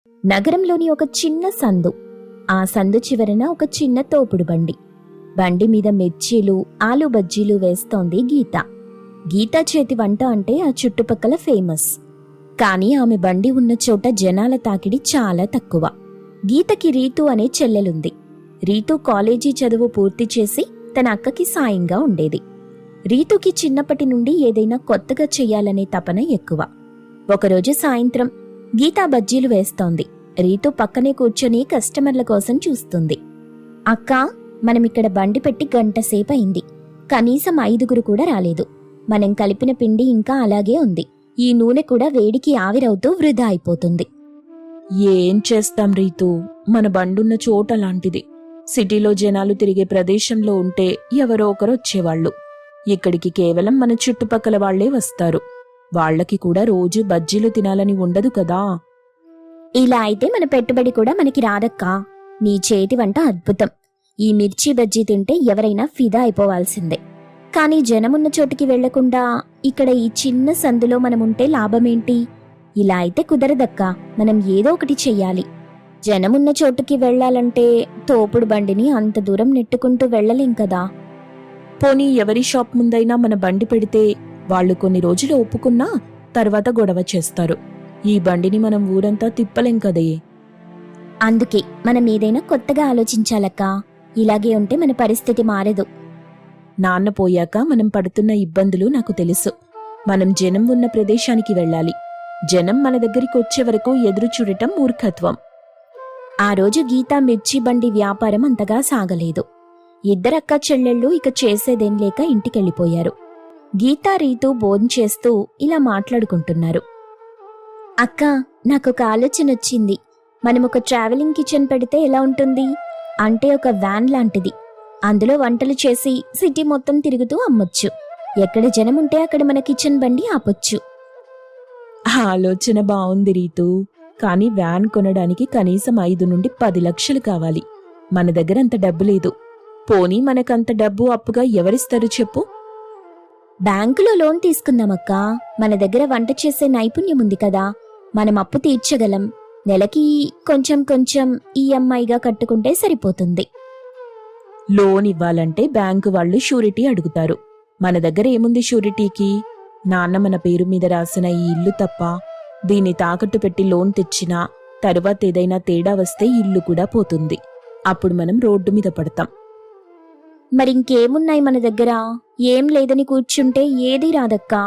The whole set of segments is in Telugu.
నగరంలోని ఒక చిన్న సందు. ఆ సందు చివరన ఒక చిన్న తోపుడు బండి. బండి మీద మిర్చీలు, ఆలు బజ్జీలు వేస్తోంది గీత. గీత చేతి వంట అంటే ఆ చుట్టుపక్కల ఫేమస్. కానీ ఆమె బండి ఉన్న చోట జనాల తాకిడి చాలా తక్కువ. గీతకి రీతు అనే చెల్లెలుంది. రీతు కాలేజీ చదువు పూర్తి చేసి తన అక్కకి సాయంగా ఉండేది. రీతుకి చిన్నప్పటి నుండి ఏదైనా కొత్తగా చెయ్యాలనే తపన ఎక్కువ. ఒకరోజు సాయంత్రం గీత బజ్జీలు వేస్తోంది. రీతు పక్కనే కూర్చొని కస్టమర్ల కోసం చూస్తుంది. అక్కా, మనమిక్కడ బండి పెట్టి గంటసేపయింది. కనీసం 5 కూడా రాలేదు. మనం కలిపిన పిండి ఇంకా అలాగే ఉంది. ఈ నూనె కూడా వేడికి ఆవిరవుతూ వృధా అయిపోతుంది. ఏం చేస్తాం రీతూ, మన బండున్న చోట లాంటిది. సిటీలో జనాలు తిరిగే ప్రదేశంలో ఉంటే ఎవరో ఒకరు వచ్చేవాళ్లు. ఇక్కడికి కేవలం మన చుట్టుపక్కల వాళ్లే వస్తారు. వాళ్లకి కూడా రోజు బజ్జీలు తినాలని ఉండదు కదా. ఇలా అయితే మన పెట్టుబడి కూడా మనకి రాదక్కా. నీ చేతి వంట అద్భుతం. ఈ మిర్చి బజ్జీ తింటే ఎవరైనా ఫిదా అయిపోవాల్సిందే. కానీ జనమున్న చోటికి వెళ్లకుండా ఇక్కడ ఈ చిన్న సందులో మనముంటే లాభమేంటి? ఇలా అయితే కుదరదక్కా. మనం ఏదో ఒకటి చెయ్యాలి. జనమున్న చోటుకి వెళ్లాలంటే తోపుడు బండిని అంత దూరం నెట్టుకుంటూ వెళ్లలేం కదా. పోనీ ఎవరి షాప్ ముందైనా మన బండి పెడితే వాళ్లు కొన్ని రోజులు ఒప్పుకున్నా తర్వాత గొడవ చేస్తారు. ఈ బండిని మనం ఊరంతా తిప్పలేం కదే. అందుకే మనం ఏదైనా కొత్తగా ఆలోచించాలక్కా. ఇలాగే ఉంటే మన పరిస్థితి మారదు. నాన్న పోయాక మనం పడుతున్న ఇబ్బందులు నాకు తెలుసు. మనం జనం ఉన్న ప్రదేశానికి వెళ్ళాలి. జనం మన దగ్గరికి వచ్చే వరకు ఎదురు చూడటం మూర్ఖత్వం. ఆ రోజు గీత మిర్చి బండి వ్యాపారం అంతగా సాగలేదు. ఇద్దరక్క చెల్లెళ్ళు ఇక చేసేదేం లేక ఇంటికెళ్ళిపోయారు. గీత, రీతు భోంచేస్తూ ఇలా మాట్లాడుకుంటున్నారు. అక్కా, నాకొక ఆలోచనొచ్చింది. మనమొక ట్రావెలింగ్ కిచెన్ పెడితే ఎలా ఉంటుంది? అంటే ఒక వ్యాన్ లాంటిది. అందులో వంటలు చేసి సిటీ మొత్తం తిరుగుతూ అమ్మొచ్చు. ఎక్కడ జనముంటే అక్కడ మన కిచెన్ బండి ఆపొచ్చు. ఆలోచన బావుంది రీతూ, కానీ వ్యాన్ కొనడానికి కనీసం 5 నుండి 10 లక్షలు కావాలి. మన దగ్గర అంత డబ్బు లేదు. పోనీ మనకంత డబ్బు అప్పుగా ఎవరిస్తారు చెప్పు? బ్యాంకులో లోన్ తీసుకుందామక్కా. మన దగ్గర వంట చేసే నైపుణ్యం ఉంది కదా. మనం అప్పు తీర్చగలం. నెలకి కొంచెం కొంచెం ఈఎంఐగా కట్టుకుంటే సరిపోతుంది. లోన్ ఇవ్వాలంటే బ్యాంకు వాళ్ళు షూరిటీ అడుగుతారు. మన దగ్గర ఏముంది షూరిటీకి? నాన్న మన పేరు మీద రాసిన ఈ ఇల్లు తప్ప. దీన్ని తాకట్టు పెట్టి లోన్ తెచ్చినా తరువాత ఏదైనా తేడా వస్తే ఇల్లు కూడా పోతుంది. అప్పుడు మనం రోడ్డు మీద పడతాం. మరింకేమున్నాయి మన దగ్గర? ఏం లేదని కూర్చుంటే ఏదీ రాదక్కా.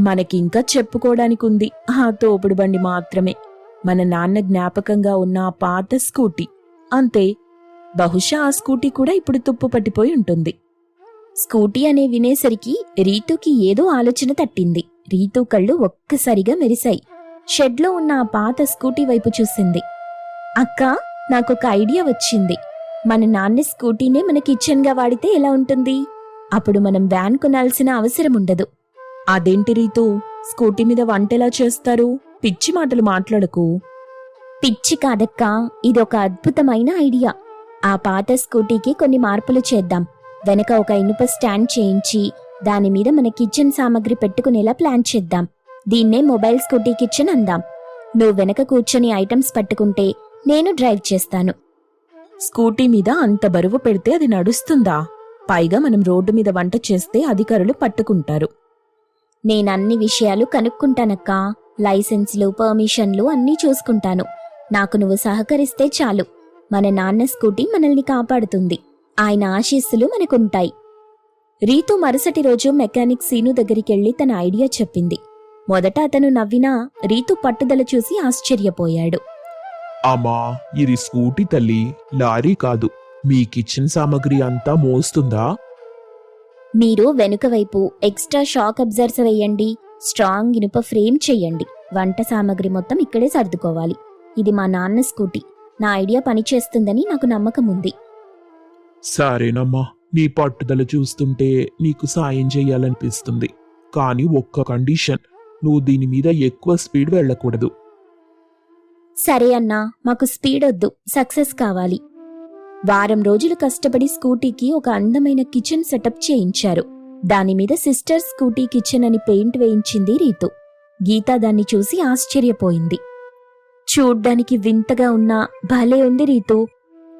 మనకింకా చెప్పుకోవడానికుంది ఆ తోపుడు బండి మాత్రమే. మన నాన్న జ్ఞాపకంగా ఉన్న ఆ పాత స్కూటీ అంతే. బహుశా ఆ స్కూటీ కూడా ఇప్పుడు తుప్పు పట్టిపోయి ఉంటుంది. స్కూటీ అనే వినేసరికి రీతుకి ఏదో ఆలోచన తట్టింది. రీతు కళ్ళు ఒక్కసారిగా మెరిశాయి. షెడ్లో ఉన్న ఆ పాత స్కూటీ వైపు చూసింది. అక్కా, నాకొక ఐడియా వచ్చింది. మన నాన్న స్కూటీనే మన కిచెన్గా వాడితే ఎలా ఉంటుంది? అప్పుడు మనం వ్యాన్ కొనాల్సిన అవసరం ఉండదు. అదేంటి రీతూ, స్కూటీ మీద వంటెలా చేస్తారు? పిచ్చి మాటలు మాట్లాడకు. పిచ్చి కాదక్కా, ఇదొక అద్భుతమైన ఐడియా. ఆ పాత స్కూటీకి కొన్ని మార్పులు చేద్దాం. వెనక ఒక ఇనుప స్టాండ్ చేయించి దానిమీద మన కిచెన్ సామాగ్రి పెట్టుకునేలా ప్లాన్ చేద్దాం. దీన్నే మొబైల్ స్కూటీ కిచెన్ అందాం. నువ్వు వెనక కూర్చొని ఐటమ్స్ పట్టుకుంటే నేను డ్రైవ్ చేస్తాను. స్కూటీ మీద అంత బరువు పెడితే అది నడుస్తుందా? పైగా మనం రోడ్డు మీద వంట చేస్తే అధికారులు పట్టుకుంటారు. నేనన్ని విషయాలు కనుక్కుంటానక్కా. లైసెన్సులు, పర్మిషన్లు అన్నీ చూసుకుంటాను. నాకు నువ్వు సహకరిస్తే చాలు. మన నాన్న స్కూటీ మనల్ని కాపాడుతుంది. ఆయన ఆశీస్సులు మనకుంటాయి. రీతు మరుసటి రోజు మెకానిక్ సీను దగ్గరికెళ్లి తన ఐడియా చెప్పింది. మొదట అతను నవ్వినా రీతు పట్టుదల చూసి ఆశ్చర్యపోయాడు. అమ్మా, ఇది స్కూటీ తల్లి, లారీ కాదు. మీ కిచెన్ సామాగ్రి అంతా మోస్తుందా? మీరు వెనుక వైపు ఎక్స్ట్రా షాక్ అబ్జర్వర్స్ వేయండి. స్ట్రాంగ్ ఇనుప ఫ్రేమ్ చెయ్యండి. వంట సామాగ్రి మొత్తం ఇక్కడే సర్దుకోవాలి. ఇది మా నాన్న స్కూటీ. నా ఐడియా పనిచేస్తుందని నాకు నమ్మకం ఉంది. సరేనమ్మా, నీ పట్టుదల చూస్తుంటే నీకు సాయం చెయ్యాలనిపిస్తుంది. కానీ ఒక్క కండిషన్, నువ్వు దీని మీద ఎక్కువ స్పీడ్ వెళ్ళకూడదు. సరే అన్నా, మాకు స్పీడ్ వద్దు, సక్సెస్ కావాలి. వారం రోజులు కష్టపడి స్కూటీకి ఒక అందమైన కిచెన్ సెటప్ చేయించారు. దానిమీద సిస్టర్ స్కూటీ కిచెన్ అని పెయింట్ వేయించింది రీతు. గీత దాన్ని చూసి ఆశ్చర్యపోయింది. చూడ్డానికి వింతగా ఉన్నా భలే ఉంది రీతూ.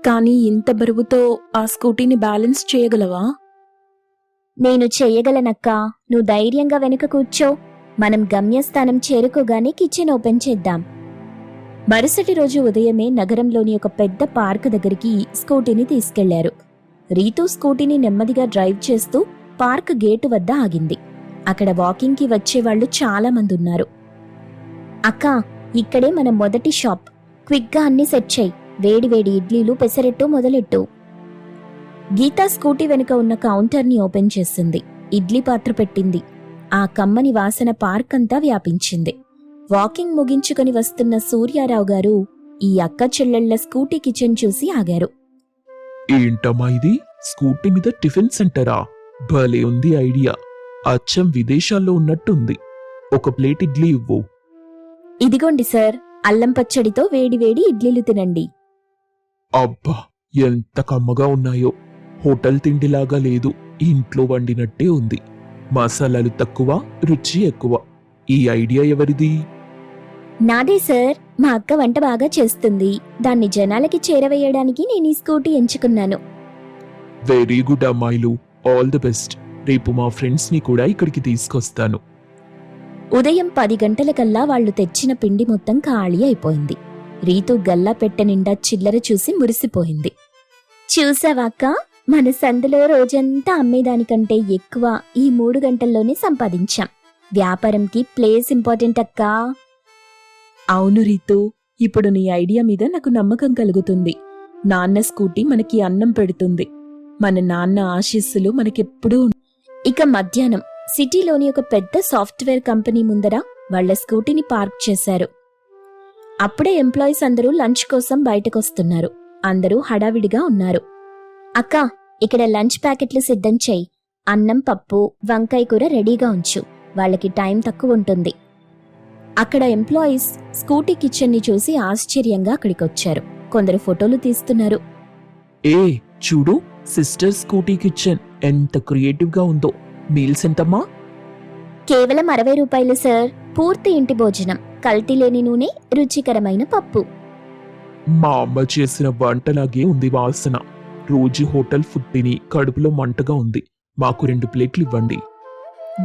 కానీ ఇంత బరువుతో ఆ స్కూటీని బ్యాలెన్స్ చేయగలవా? నేను చెయ్యగలనక్కా, నువ్వు ధైర్యంగా వెనుక కూర్చో. మనం గమ్యస్థానం చేరుకోగానే కిచెన్ ఓపెన్ చేద్దాం. మరుసటి రోజు ఉదయమే నగరంలోని ఒక పెద్ద పార్క్ దగ్గరికి స్కూటీని తీసుకెళ్లారు. రీతూ స్కూటీని నెమ్మదిగా డ్రైవ్ చేస్తూ పార్క్ గేటు వద్ద ఆగింది. అక్కడ వాకింగ్కి వచ్చేవాళ్లు చాలా మంది ఉన్నారు. అక్కా, ఇక్కడే మన మొదటి షాప్. క్విక్గా అన్ని సెట్ చేయి. వేడివేడి ఇడ్లీలు, పెసరెట్టు మొదలెట్టు. గీతా స్కూటీ వెనుక ఉన్న కౌంటర్ని ఓపెన్ చేసింది. ఇడ్లీ పాత్ర పెట్టింది. ఆ కమ్మని వాసన పార్క్ అంతా వ్యాపించింది. వాకింగ్ ముగించుకొని వస్తున్న సూర్యారావు గారు ఈ అక్క చెల్లెళ్ల స్కూటీ కిచెన్ చూసి ఆగారు. ఏంటమ్మా ఇది? స్కూటీ మీద టిఫిన్ సెంటరా? భలే ఉంది ఐడియా. అచ్చం విదేశాల్లో ఉన్నట్టుంది. ఒక ప్లేట్ ఇడ్లీ ఇవ్వు. ఇదిగోండి సార్, అల్లం పచ్చడితో వేడివేడి ఇడ్లీలు తినండి. అబ్బా, ఎంత కమ్మగా ఉన్నాయో. హోటల్ తిండిలాగా లేదు, ఇంట్లో వండినట్టే ఉంది. మసాలాలు తక్కువ, రుచి ఎక్కువ. ఈ ఐడియా ఎవరిది? నాదే సార్. మా అక్క వంట బాగా చేస్తుంది. దాన్ని జనాలకి చేరవేయడానికి నేను ఈ స్కూటీ ఎంచుకున్నాను. వెరీ గుడ్ అమ్మాయిలు, ఆల్ ది బెస్ట్. రేపు మా ఫ్రెండ్స్ ని కూడా ఇక్కడికి తీసుకొస్తాను. ఉదయం 10 గంటలకల్లా వాళ్లు తెచ్చిన పిండి మొత్తం ఖాళీ అయిపోయింది. రీతూ గల్లా పెట్టె నిండా చిల్లర చూసి మురిసిపోయింది. చూసావాక్క, మన సందులో రోజంతా అమ్మేదానికంటే ఎక్కువ ఈ 3 గంటల్లోనే సంపాదించాం. వ్యాపారంకి ప్లేస్ ఇంపార్టెంట్ అక్కా. అవును రీతూ, ఇప్పుడు నీ ఐడియా మీద నాకు నమ్మకం కలుగుతుంది. నాన్న స్కూటీ మనకి అన్నం పెడుతుంది. మన నాన్న ఆశీస్సులు మనకెప్పుడూ ఇక మధ్యాహ్నం సిటీలోని ఒక పెద్ద సాఫ్ట్వేర్ కంపెనీ ముందర వాళ్ల స్కూటీని పార్క్ చేశారు. అప్పుడే ఎంప్లాయీస్ అందరూ లంచ్ కోసం బయటకొస్తున్నారు. అందరూ హడావిడిగా ఉన్నారు. అక్కా, ఇక్కడ లంచ్ ప్యాకెట్లు సిద్ధం చెయ్యి. అన్నం, పప్పు, వంకాయ కూర రెడీగా ఉంచు. వాళ్ళకి టైం తక్కువ ఉంటుంది. అక్కడ ఎంప్లాయీస్ స్కూటీ కిచెన్ని చూసి ఆశ్చర్యంగా అక్కడికొచ్చారు. కొందరు ఫోటోలు తీస్తున్నారు. ఏ చూడు, సిస్టర్ స్కూటీ కిచెన్ ఎంత క్రియేటివ్ గా ఉందో. మీల్స్ ఎంతమ్మా? కేవలం 60 రూపాయలు సార్. పూర్తి ఇంటి భోజనం, కల్తీ లేని నూనె, రుచికరమైన పప్పు. మా అమ్మ చేసిన వంటలాగే ఉంది వాసన. రోజు హోటల్ ఫుడ్ తిని కడుపులో మంటగా ఉంది. మాకు 2 ప్లేట్లు ఇవ్వండి.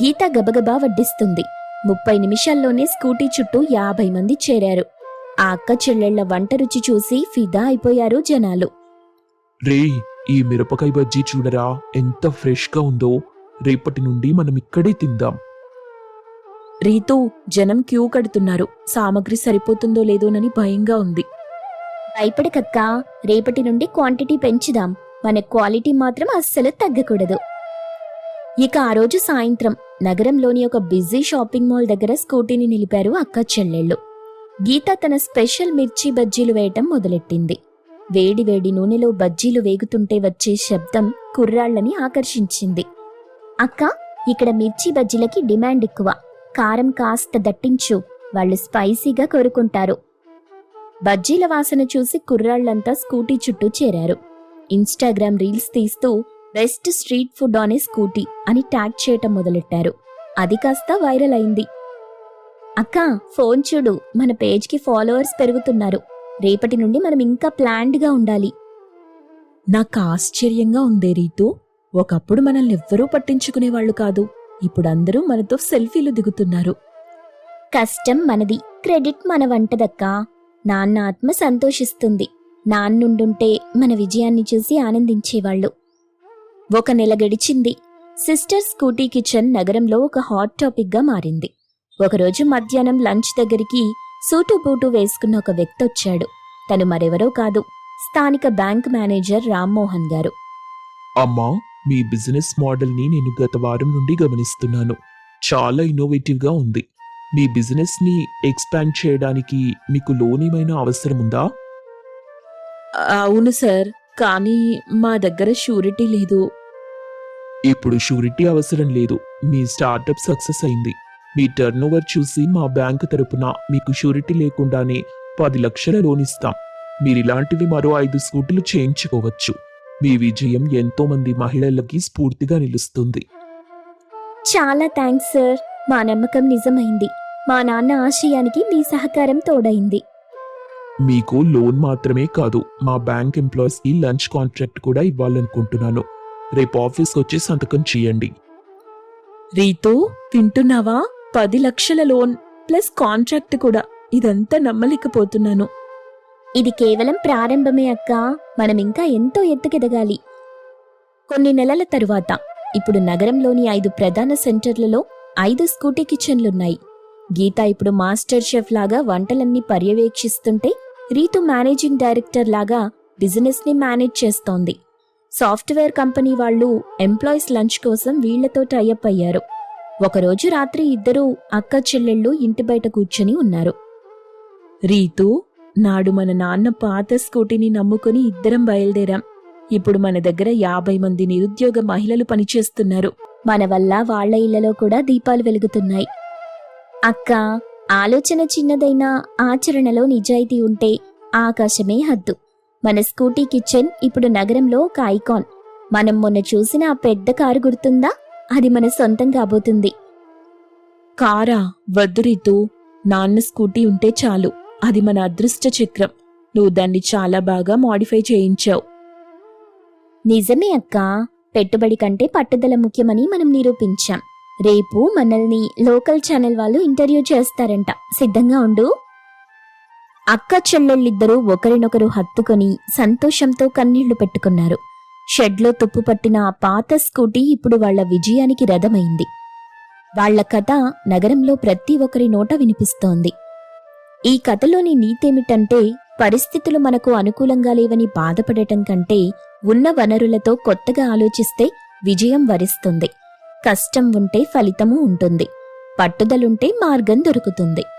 గీత గబగబా వడ్డిస్తుంది. 30 నిమిషాల్లోనే స్కూటీ చుట్టూ 50 మంది చేరారు. ఆ అక్క చెల్లెళ్ల వంట రుచి చూసి ఫిదా అయిపోయారు జనాలు. రే, ఈ మిరపకాయ బజ్జీ చూడరా, ఎంత ఫ్రెష్ గా ఉందో. రేపటి నుండి మనం ఇక్కడే తిందాం. రీతూ, జనం క్యూ కడుతున్నారు. సామగ్రి సరిపోతుందో లేదోనని భయంగా ఉంది. భయపడకక్కా, రేపటి నుండి క్వాంటిటీ పెంచుదాం. మన క్వాలిటీ మాత్రం అస్సలు తగ్గకూడదు. ఇక ఆ రోజు సాయంత్రం నగరంలోని ఒక బిజీ షాపింగ్ మాల్ దగ్గర స్కూటీని నిలిపారు అక్క చెల్లెళ్ళు. గీత తన స్పెషల్ మిర్చి బజ్జీలు వేయటం మొదలెట్టింది. వేడి వేడి నూనెలో బజ్జీలు వేగుతుంటే వచ్చే శబ్దం కుర్రాళ్లని ఆకర్షించింది. అక్క, ఇక్కడ మిర్చి బజ్జీలకి డిమాండ్ ఎక్కువ. కారం కాస్త దట్టించు, వాళ్ళు స్పైసీగా కోరుకుంటారు. బజ్జీల వాసన చూసి కుర్రాళ్లంతా స్కూటీ చుట్టూ చేరారు. ఇన్స్టాగ్రామ్ రీల్స్ తీస్తూ best street food on a scooty అని ట్యాగ్ చేయటం మొదలెట్టారు. అది కాస్త వైరల్ అయింది. అక్కా, ఫోన్ చూడు, మన పేజ్కి ఫాలోవర్స్ పెరుగుతున్నారు. రేపటి నుండి మనం ఇంకా ప్లాన్డ్గా ఉండాలి. నాకు ఆశ్చర్యంగా ఉందే రీతూ. ఒకప్పుడు మనల్ని ఎవ్వరూ పట్టించుకునేవాళ్లు కాదు. ఇప్పుడు అందరూ మనతో సెల్ఫీలు దిగుతున్నారు. కష్టం మనది, క్రెడిట్ మన వంటదక్కా. నాన్న ఆత్మ సంతోషిస్తుంది. నాన్నుండుంటే మన విజయాన్ని చూసి ఆనందించేవాళ్లు. 1 నెల గడిచింది. సిస్టర్ స్కూటీ కిచెన్ నగరంలో ఒక హాట్ టాపిక్ గా మారింది. ఒకరోజు మధ్యాహ్నం లంచ్ దగ్గరికి సూటు బూటు వేసుకున్న ఒక వ్యక్తి వచ్చాడు. తను మరెవరో కాదు, స్థానిక బ్యాంక్ మేనేజర్ రామ్మోహన్ గారు. అమ్మా, మీ బిజినెస్ మోడల్ ని నేను గత వారం నుండి గమనిస్తున్నాను. చాలా ఇన్నోవేటివ్ గా ఉంది. మీ బిజినెస్ ని ఎక్స్పాండ్ చేయడానికి మీకు లోన్ ఏమైనా అవసరం ఉందా? అవును సార్, కానీ మా దగ్గర షూరిటీ లేదు. ఇప్పుడు షూరిటీ అవసరం లేదు. మీ స్టార్టప్ సక్సెస్ అయింది. మీ టర్నోవర్ చూసి మా బ్యాంకు తరపున మీకు షూరిటీ లేకుండానే 10 లక్షల లోన్ ఇస్తాం. మీరిలాంటివి మరో 5 స్కూటీలు చేయించుకోవచ్చు. మీ విజయం ఎంతో మంది మహిళలకి స్ఫూర్తిగా నిలుస్తుంది. చాలా థ్యాంక్స్ సార్. మా నమ్మకం నిజమైంది. మా నాన్న ఆశయానికి మీ సహకారం తోడైంది. మీకు లోన్ మాత్రమే కాదు, మా బ్యాంక్ ఎంప్లాయీస్కి లంచ్ కాంట్రాక్ట్ కూడా ఇవ్వాలనుకుంటున్నాను. రేపు ఆఫీస్కి వచ్చి సంతకం చేయండి. రీతూ, వింటున్నావా? 10 లక్షల లోన్ ప్లస్ కాంట్రాక్ట్ కూడా. ఇదంతా నమ్మలేకపోతున్నాను. ఇది కేవలం ప్రారంభమే అక్క, మనం ఇంకా ఎంతో ఎత్తుకెదగాలి. కొన్ని నెలల తరువాత ఇప్పుడు నగరంలోని 5 ప్రధాన సెంటర్లలో 5 స్కూటీ కిచెన్లున్నాయి. గీత ఇప్పుడు మాస్టర్ షెఫ్ లాగా వంటలన్నీ పర్యవేక్షిస్తుంటే, రీతు మేనేజింగ్ డైరెక్టర్ లాగా బిజినెస్ ని మేనేజ్ చేస్తోంది. సాఫ్ట్వేర్ కంపెనీ వాళ్ళు ఎంప్లాయీస్ లంచ్ కోసం వీళ్లతో టైఅప్ అయ్యారు. ఒకరోజు రాత్రి ఇద్దరూ అక్క చెల్లెళ్ళు ఇంటి బయట కూర్చొని ఉన్నారు. రీతూ, నాడు మన నాన్న పాత స్కూటీని నమ్ముకుని ఇద్దరం బయలుదేరాం. ఇప్పుడు మన దగ్గర 50 మంది నిరుద్యోగ మహిళలు పనిచేస్తున్నారు. మన వల్ల వాళ్ల ఇళ్లలో కూడా దీపాలు వెలుగుతున్నాయి. అక్క, ఆలోచన చిన్నదైనా ఆచరణలో నిజాయితీ ఉంటే ఆకాశమే హద్దు. మన స్కూటీ కిచెన్ ఇప్పుడు నగరంలో ఒక ఐకాన్. మనం మొన్న చూసిన ఆ పెద్ద కారు గుర్తుందా? అది మన సొంతం కాబోతుంది. కారా? వద్దు రీతూ, నాన్న స్కూటీ ఉంటే చాలు. అది మన అదృష్ట చక్రం. నువ్వు దాన్ని చాలా బాగా మాడిఫై చేయించావు. నిజమే అక్క, పెట్టుబడి కంటే పట్టుదల ముఖ్యమని మనం నిరూపించాం. రేపు మనల్ని లోకల్ ఛానల్ వాళ్ళు ఇంటర్వ్యూ చేస్తారంట. సిద్ధంగా ఉండు. అక్క చెల్లెళ్ళిద్దరూ ఒకరినొకరు హత్తుకొని సంతోషంతో కన్నీళ్లు పెట్టుకున్నారు. షెడ్లో తుప్పుపట్టిన ఆ పాత స్కూటీ ఇప్పుడు వాళ్ల విజయానికి రథమైంది. వాళ్ల కథ నగరంలో ప్రతి ఒక్కరి నోట వినిపిస్తోంది. ఈ కథలోని నీతేమిటంటే, పరిస్థితులు మనకు అనుకూలంగా లేవని బాధపడటం కంటే ఉన్న వనరులతో కొత్తగా ఆలోచిస్తే విజయం వరిస్తుంది. కష్టం ఉంటే ఫలితము ఉంటుంది. పట్టుదలుంటే మార్గం దొరుకుతుంది.